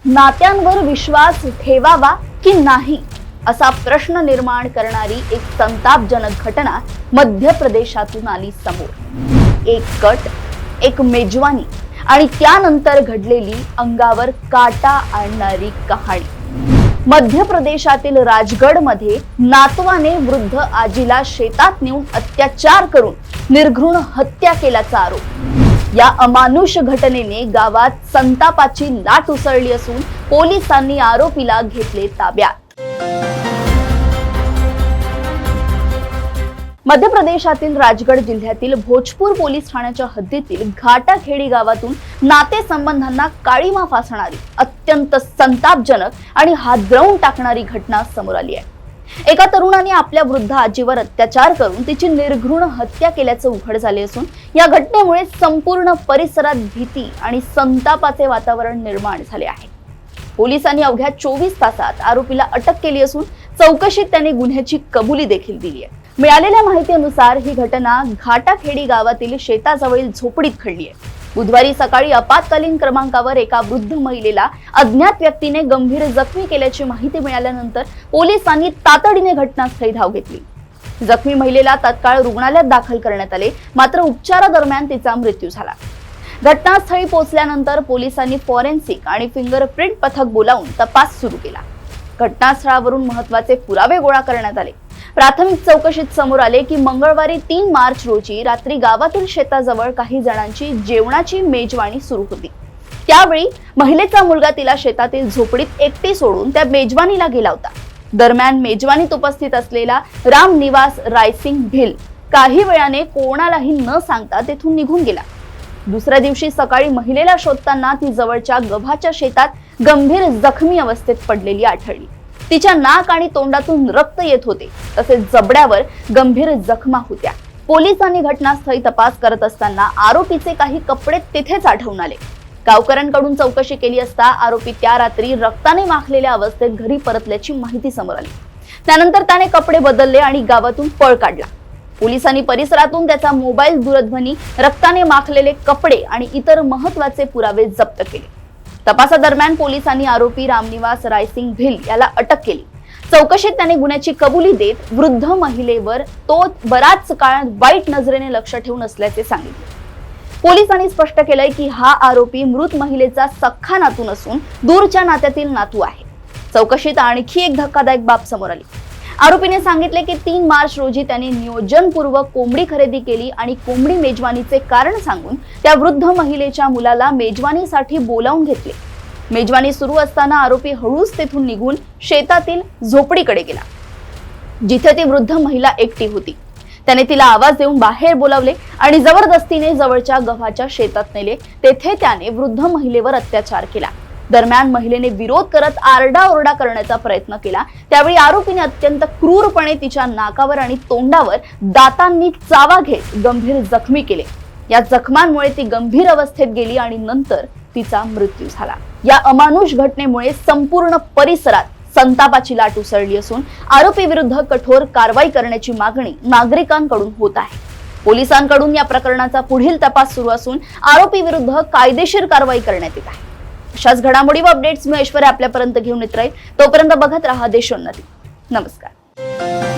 नात्यांवर विश्वास ठेवावा की नाही असा प्रश्न निर्माण करणारी एक संतापजनक घटना मध्य प्रदेशातून आली समोर। एक कट, एक मेजवानी आणि त्यानंतर घडलेली अंगावर काटा आणणारी कहाणी। मध्य प्रदेशातील राजगड मध्ये नातवाने वृद्ध आजीला शेतात नेऊन अत्याचार करून निर्घृण हत्या केल्याचा आरोप। या अमानुष घटनेने गावात संतापाची लाट उसळली असून पोलिसांनी आरोपीला घेतले ताब्यात। मध्य प्रदेशातील राजगड जिल्ह्यातील भोजपूर पोलीस ठाण्याच्या हद्दीतील घाटाखेडी गावातून नातेसंबंधांना काळीमा फासणारी अत्यंत संतापजनक आणि हादरवून टाकणारी घटना समोर आली आहे। एका तरुणाने आपल्या वृद्ध आजीवर अत्याचार करून तिची निर्घृण हत्या केल्याचे उघड झाले असून या घटनेमुळे संपूर्ण परिसरात भीती आणि संतापाचे वातावरण निर्माण झाले आहे। पोलिसांनी अवघ्या 24 तासात आरोपीला अटक केली असून चौकशीत त्याने गुन्ह्याची कबुली देखील दिली आहे। मिळालेल्या माहितीनुसार ही घटना घाटाखेडी गावातील शेताजवळील झोपडीत घडली आहे। बुधवारी सकाळी आपत्कालीन क्रमांकावर एका वृद्ध महिलेला अज्ञात व्यक्तीने गंभीर जखमी केल्याची माहिती मिळाल्यानंतर पोलिसांनी तातडीने घटनास्थळी धाव घेतली। जखमी महिलेला तात्काळ रुग्णालयात दाखल करण्यात आले, मात्र उपचारादरम्यान तिचा मृत्यू झाला। घटनास्थळी पोहोचल्यानंतर पोलिसांनी फॉरेन्सिक आणि फिंगरप्रिंट पथक बोलावून तपास सुरू केला। घटनास्थळावरून महत्त्वाचे पुरावे गोळा करण्यात आले। प्राथमिक चौकशीत समोर आले की मंगळवारी 3 मार्च रोजी रात्री गावातील शेताजवळ काही जणांची जेवणाची मेजवानी सुरू होती। त्यावेळी महिलेचा मुलगा तिला शेतातील झोपडीत एकटी सोडून त्या मेजवानीला गेला होता। दरम्यान मेजवानीत उपस्थित असलेला रामनिवास रायसिंग भिल काही वेळाने कोणालाही न सांगता तेथून निघून गेला। दुसऱ्या दिवशी सकाळी महिलेला शोधताना ती जवळच्या गव्हाच्या शेतात गंभीर जखमी अवस्थेत पडलेली आढळली। तिच्या नाक आणि तोंडातून रक्त येत होते, तसेच जबड्यावर गंभीर जखमा होत्या। पोलिसांनी घटनास्थळी तपास करत असताना आरोपीचे काही कपडे तिथेच आढळून आले। गावकऱ्यांकडून चौकशी केली असता आरोपी त्या रात्री रक्ताने माखलेल्या अवस्थेत घरी परतल्याची माहिती समोर आली। त्यानंतर त्याने कपडे बदलले आणि गावातून पळ काढला। पोलिसांनी परिसरातून त्याचा मोबाईल, दूरध्वनी, रक्ताने माखलेले कपडे आणि इतर महत्त्वाचे पुरावे जप्त केले। तपासादरम्यान पोलिसांनी आरोपी रामनिवास रायसिंग भिल याला अटक केली। चौकशीत त्याने गुन्ह्याची कबुली देत वृद्ध महिलेवर तो बराच काळ वाईट नजरेने लक्ष ठेवून असल्याचे सांगितले। पोलिसांनी स्पष्ट केलंय की हा आरोपी मृत महिलेचा सख्खा नातू नसून दूरच्या नात्यातील नातू आहे। चौकशीत आणखी एक धक्कादायक बाब समोर आली। आरोपीने सांगितले की 3 मार्च रोजी त्याने नियोजनपूर्वक कोंबडी खरेदी केली आणि कोंबडी मेजवानीचे कारण सांगून त्या वृद्ध महिलेच्या मुलाला मेजवानीसाठी बोलावून घेतले। मेजवानी सुरू असताना आरोपी हळूच तेथून निघून शेतातील झोपडीकडे गेला, जिथे ती वृद्ध महिला एकटी होती। त्याने तिला आवाज देऊन बाहेर बोलावले आणि जबरदस्तीने जवळच्या गव्हाच्या शेतात नेले। तेथे त्याने वृद्ध महिलेवर अत्याचार केला। दरम्यान महिलेने विरोध करत आरडाओरडा करण्याचा प्रयत्न केला। त्यावेळी आरोपीने अत्यंत क्रूरपणे तिच्या नाकावर आणि तोंडावर दातांनी चावा घेत गंभीर जखमी केले। या जखमांमुळे ती गंभीर अवस्थेत गेली आणि नंतर तिचा मृत्यू झाला। या अमानुष घटनेमुळे संपूर्ण परिसरात संतापाची लाट उसळली असून आरोपी विरुद्ध कठोर कारवाई करण्याची मागणी नागरिकांकडून होत आहे। पोलिसांकडून या प्रकरणाचा पुढील तपास सुरू असून आरोपी विरुद्ध कायदेशीर कारवाई करण्यात येत आहे। अशाच घडामोडी व अपडेट्स मी ऐश्वर्या आपल्यापर्यंत घेऊन येत राहील। तोपर्यंत बघत रहा देशोन्नती। नमस्कार।